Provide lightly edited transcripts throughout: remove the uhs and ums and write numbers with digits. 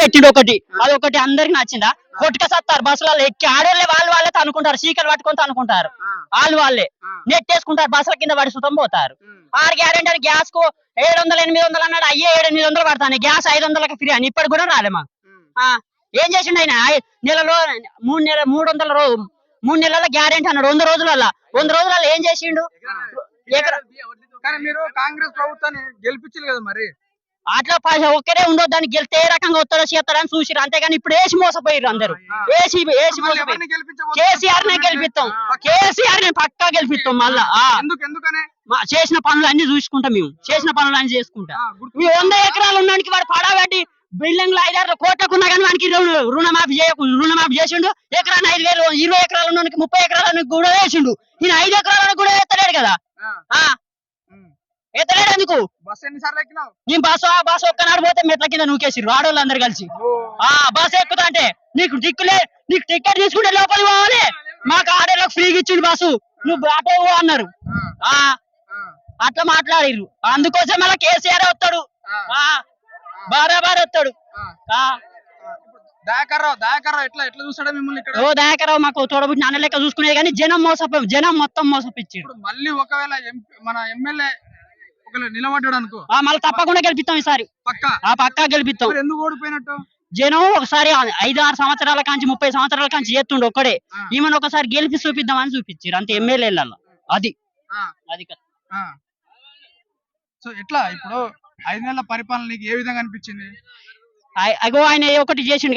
పెట్టిండు ఒకటి, అదొకటి అందరికి నచ్చిందా? కొట్టుక సత్తారు బస్సులలో ఎక్కి, ఆడోళ్ళే వాళ్ళే తనుకుంటారు, చీకలు పట్టుకొని తనుకుంటారు, వాళ్ళే నెట్టేసుకుంటారు, బస్సుల కింద పడి సుతం పోతారు. 6 గ్యారెంటీ అని గ్యాస్ కు 700 800 అన్నాడు, అయ్యే 700 పడతాను, గ్యాస్ 500కి ఫ్రీ అని ఇప్పటి కూడా రాలే మాకు. ఏం చేసిండు ఆయన? నెలలో 3 నెలల గ్యారెంటీ అన్నాడు, 100 రోజులలో. 100 రోజులలో ఏం చేసిండు? మీరు కాంగ్రెస్ ప్రభుత్వాన్ని గెలిపించారు కదా, మరి అట్లా ఒక్కరే ఉండొద్దు, దాన్ని గెలితే ఏ రకంగా వస్తాడో చేస్తాడని చూసిరు, అంతేగాని ఇప్పుడు వేసి మోసపోయారు అందరు. కేసీఆర్ నే గెలిపిస్తాం, కేసీఆర్ నే పక్కా గెలిపిస్తాం మళ్ళా. చేసిన పనులు అన్ని చూసుకుంటాం, మేము చేసిన పనులు అన్ని చేసుకుంటాం. 100 ఎకరాలు ఉన్నానికి వాడు పడాబట్టి బిల్డింగ్లు 5-6 కోట్లకున్నా కానీ వానికి రుణమాఫీ చేసిండు. ఎకరాన్ని 5,000, 20 ఎకరాలు ఉన్నానికి 30 ఎకరాలకు కూడా వేసిండు. ఈయన 5 ఎకరాలకు కూడా ఎత్తలేడు కదా, ఎత్తలేడు ఎందుకు? నేను బస్సు ఒక్కనాడు పోతే మెట్ల కింద నూకేసిరు ఆడోళ్ళందరూ కలిసి. బస్సు ఎక్కుతా అంటే నీకు టికెట్ తీసుకుంటే లోపలి పోవాలి, మాకు ఆడోళ్ళకి ఫ్రీగా ఇచ్చిండు బస్సు, నువ్వు అటే పో అన్నారు. అట్లా మాట్లాడిర్రు, అందుకోసం మళ్ళీ కేసీఆర్ వస్తాడు, బారాబార్ వస్తాడు. దయాకర్రావు మాకు తోడబుట్టి నాన్న లెక్క చూసుకునేది, కానీ జనం మొత్తం మోసపిచ్చాడు. మళ్ళీ ఒకవేళ మన ఎమ్మెల్యే నిలబడ్డాడు అనుకో, మళ్ళీ తప్పకుండా గెలిపిస్తాం ఈసారి, పక్కా గెలిపిస్తాం. ఎందుకు ఓడిపోయినట్టు? జనం ఒకసారి 5-6 సంవత్సరాల కాంచి 30 సంవత్సరాల కాంచి చేస్తుండే ఒక్కడే, ఈమెను ఒకసారి గెలిపి చూపిద్దామని చూపించారు అంతే ఎమ్మెల్యేలలో. అది సో ఎట్లా ఇప్పుడు 5 నెలల పరిపాలన నీకు ఏ విధంగా అనిపించింది? అగో ఆయన ఒకటి చేసిండు,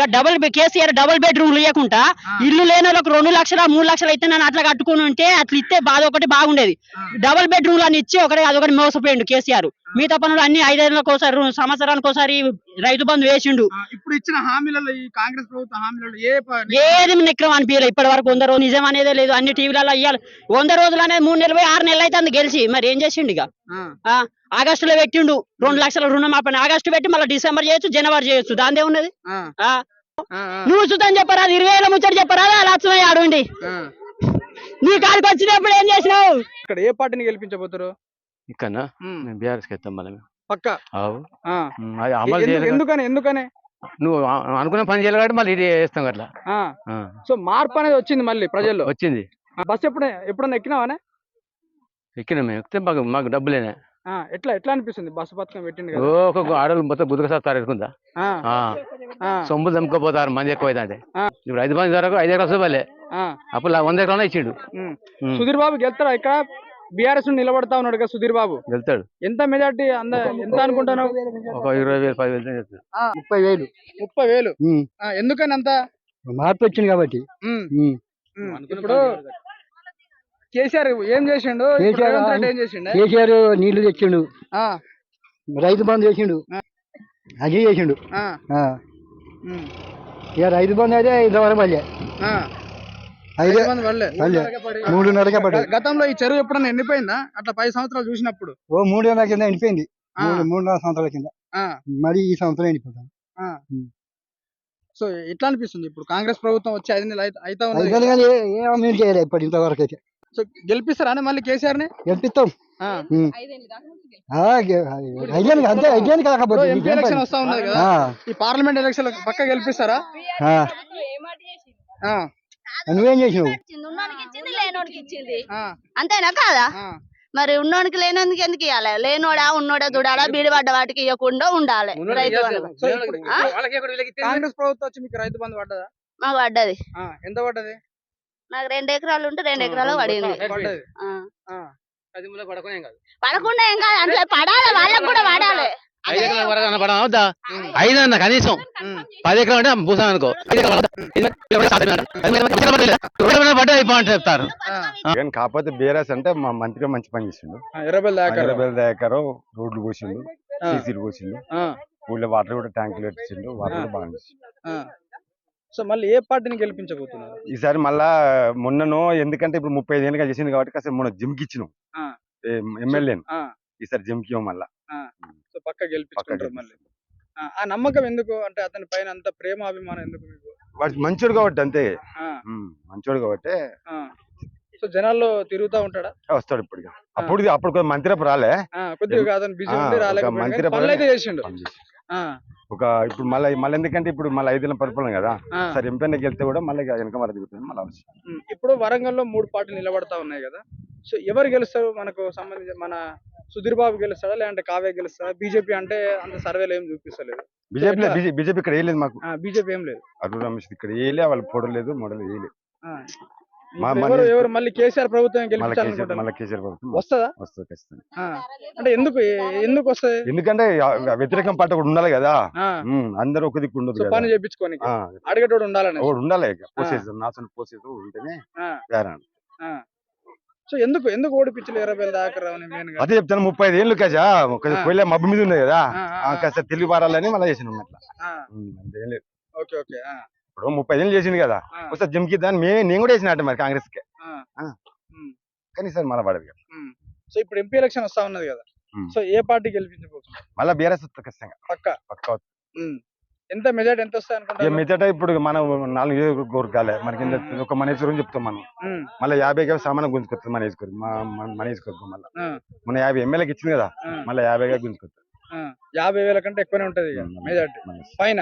కేసీఆర్ డబుల్ బెడ్రూమ్ ఇవ్వకుండా ఇల్లు లేని వాళ్ళకి 2 లక్షల 3 లక్షలు అయితే నన్ను అట్లా కట్టుకుని ఉంటే అట్లా ఇస్తే బాధ ఒకటి బాగుండేది. డబుల్ బెడ్రూమ్ అని ఇచ్చి అదొకటి మోసపోయిండు కేసీఆర్. మిగతా పనులు అన్ని 5 ఏళ్ళకి ఒకసారి, సంవత్సరానికి ఒకసారి రైతు బంధు వేసిండు. ఇప్పుడు ఇచ్చిన హామీలలో ఈ కాంగ్రెస్ ప్రభుత్వ హామీలలో ఏది నిక్రమం అనిపించలేదు ఇప్పటి వరకు. 100 రోజులు నిజం అనేదే లేదు, అన్ని టీవీలలో ఇవ్వాలి. 100 రోజులు అనేది 3 నెలలు 6 నెలలు అయితే అందు గెలిచి మరి ఏం చేసిండు? ఇక ఆగస్టులో పెట్టిండు 2 లక్షల రుణమాపని, ఆగస్టు పెట్టి మళ్ళీ డిసెంబర్ చేయొచ్చు, జనవరి చేయొచ్చు, దాందే ఉన్నది. నువ్వు చూద్దాం చెప్పరా, 20,000 ముచ్చట చెప్పరా, లక్ష్మయ్య ఆడుండి నీ కాడికి వచ్చినప్పుడు ఏం చేసినావు? ఇక్కడ ఏ పార్టీని గెలిపించబోతారు? ఇక్కడ బీఆర్ఎస్ పక్కా. ఎందుకని నువ్వు అనుకున్న పని చేయాలి కాబట్టి మళ్ళీ చేస్తాం అట్లా. సో మార్పు అనేది వచ్చింది మళ్ళీ ప్రజల్లో, వచ్చింది. బస్ ఎప్పుడన్నా ఎక్కినావానే? ఎక్కినా మేము, ఎక్కితే మాకు డబ్బులేనే. ఎట్లా అనిపిస్తుంది? బస్సు పథకం పెట్టింది ఒక్కొక్క ఆడవాళ్ళు మొత్తం గుద్దకసారి ఎదుకుందా, సొమ్ములు చంపుకోపోతారు మంది ఎక్కువ అయితే. ఇప్పుడు 5 మంది వరకు 5 ఎకరాలు చూపాలి, అప్పుడు 100 ఎకరాలు ఇచ్చిండు. సుధీర్ బాబు గెలుతాడా? ఇక్కడ బీఆర్ఎస్ నిలబడతా ఉన్నాడు కదా సుధీర్ బాబు, వెళ్తాడు. ఎంత మెజార్టీ ఎంత అనుకుంటాను? ఒక 20,000 10,000 30,000. ఎందుకని అంత మార్పు వచ్చింది కాబట్టి. ఇప్పుడు కేసీఆర్ ఏం చేసిండు? కేసీఆర్ నీళ్లు తెచ్చిండు, రైతు బంధు చేసిండు, అది చేసిండు. ఇక రైతు బంధు అయితే ఇంతవరకు పల్లె 3.5 పడ్డది. గతంలో ఈ చెరువు ఎప్పుడన్నా ఎండిపోయిందా? అట్లా 10 సంవత్సరాలు చూసినప్పుడు 3 ఏళ్ళ కింద ఎండిపోయింది, 3.5 సంవత్సరాల కింద. మరి ఈ సంవత్సరం ఎండిపోతాం. సో ఎట్లా అనిపిస్తుంది ఇప్పుడు కాంగ్రెస్ ప్రభుత్వం వచ్చి 5 నెలలు అయితే ఏమీ చేయలేదు ఇప్పటి ఇంతవరకు అయితే. సో గెలిపిస్తారా మళ్ళీ కేసీఆర్ ని? గెలిపిస్తాం. ఎలక్షన్ వస్తా ఉన్నది కదా, ఈ పార్లమెంట్ ఎలక్షన్ పక్క గెలిపిస్తారా? నువ్వేం చేసినావు? అంతేనా కాదా? మరి ఉన్నోడికి లేనందుకు ఎందుకు ఇవ్వాలి? లేనోడా ఉన్నోడా చూడాలా, బీడిపడ్డ వాటికి ఇవ్వకుండా ఉండాలి. కాంగ్రెస్ ప్రభుత్వం వచ్చి మీకు రైతు బంధు పడ్డదా? మాకు పడ్డది. ఎంత పడ్డది? నాకు 2 ఎకరాలు ఉంటే 2 ఎకరాలు పడింది. పడకుండా ఏం కాదు, అంటే పడాలి, వాళ్ళకు కూడా పడాలి. 5 ఎకరాలు పడవద్దా? 5 అన్న కనీసం 10 ఎకరాలు అంటే భూసాం అనుకో, పడ్డ అయిపోయి చెప్తారు. కాకపోతే బీఆర్ఎస్ అంటే మా మంత్రిగా మంచి పని చేసిండు. 20 దయాకరు రోడ్లు పోసిండు, సీసీలు పోసిండు, ఊళ్ళో వాటర్ కూడా ట్యాంకులు పెట్టిండు, వాటర్ కూడా బాగా చేసిండు. సో మళ్ళీ ఏ పార్టీని గెలిపించబోతున్నారు ఈసారి? మళ్ళా మొన్నను ఎందుకంటే ఇప్పుడు 35 ఏళ్ళుగా చేసింది కాబట్టి కాస్త మొన్న జిమ్కి ఇచ్చినాం ఎమ్మెల్యేను, ఈసారి జిమ్కి మళ్ళా పక్క గెలిపించుకుంటారు మళ్ళీ. ఆ నమ్మకం ఎందుకు? అంటే అతని పైన అంత ప్రేమ అభిమానం ఎందుకు మీకు? వాడు మంచోడు కాబట్టి, అంతే మంచోడు కాబట్టి. సో జనాల్లో తిరుగుతా ఉంటాడా? వస్తాడు ఇప్పుడు. అప్పుడు మంత్రి రాలే, కొద్దిగా అతను బిజీ ఉండి రాలేకపోయాడు, పనులు అయితే చేసిండు. ఇప్పుడు మళ్ళీ ఎందుకంటే ఇప్పుడు మళ్ళీ 5 ఏళ్ళ పరిపాలన కదా సరే ఎంపీకి వెళ్తే కూడా మళ్ళీ వెనక మరి దిగుతుంది మళ్ళీ అవసరం. ఇప్పుడు వరంగల్లో 3 పార్టీలు నిలబడతా ఉన్నాయి కదా, సో ఎవరు గెలుస్తారు మనకు సంబంధించి? మన సుధీర్ బాబు గెలుస్తాడా లేదంటే కావ్య గెలుస్తాడా? బీజేపీ అంటే అంత సర్వేలు ఏం చూపిస్తలేదు. బీజేపీ ఇక్కడ వేయలేదు మాకు, బీజేపీ ఏం లేదు. అటు రమేష్ ఇక్కడ వేయలే, వాళ్ళు పొడలేదు మొడలు వేయలేదు. ఎవరు మళ్ళీ కేసీఆర్ ప్రభుత్వం గెలిపించాలనుకుంటారు? మళ్ళీ కేసీఆర్ ప్రభుత్వం వస్తుందా? వస్తుంది ఖచ్చితంగా. అంటే ఎందుకు వస్తుంది? ఎందుకంటే వ్యతిరేకం పార్టీ ఒకటి ఉండాలి కదా, అందరూ ఒక దిక్కు ఉండదు కదా. పని చేయించుకొని అడిగేటోడు ఉండాలని ఒకటి ఉండాలి, పోసేది నాశనం పోసేది ఉంటేనే వేరే. సో ఎందుకు ఓడిపించలేదు 20 దాకా రావని? అదే చెప్తాను, 35 ఏళ్ళు కదా పోలే మబ్బు మీద ఉంది కదా, కాస్త తెలుగు పారాలని మళ్ళీ చేసినాం అట్లా. అంతేం లేదు. Okay okay. ఇప్పుడు 35 ఏళ్ళు చేసింది కదా, ఒకసారి జమ్కిద్దాని నేను కూడా వేసిన మరి కాంగ్రెస్ కే, కానీ సార్ మళ్ళీ పడదు కదా. సో ఇప్పుడు ఎంపీ ఎలక్షన్ వస్తా ఉన్నది కదా, సో ఏ పార్టీ గెలిపించబోతుంది? మళ్ళీ బీఆర్ఎస్ ఖచ్చితంగా పక్కా. ఎంత మెజార్టీ ఎంత వస్తాయి అనుకుంటా? మెజార్టీ ఇప్పుడు మనం 4 నియోజకవర్గాలే మనకి ఒక మనేశ్వరం చెప్తాం మనం, మళ్ళీ 50 సామాన్ గుంజుకొస్తుంది మనేశ్వరం మళ్ళీ మన 50 ఎమ్మెల్యేకి ఇచ్చింది కదా, మళ్ళీ 50 గుంజుకొస్తుంది. 50,000 కంటే ఎక్కువనే ఉంటది మెజార్టీ పైన.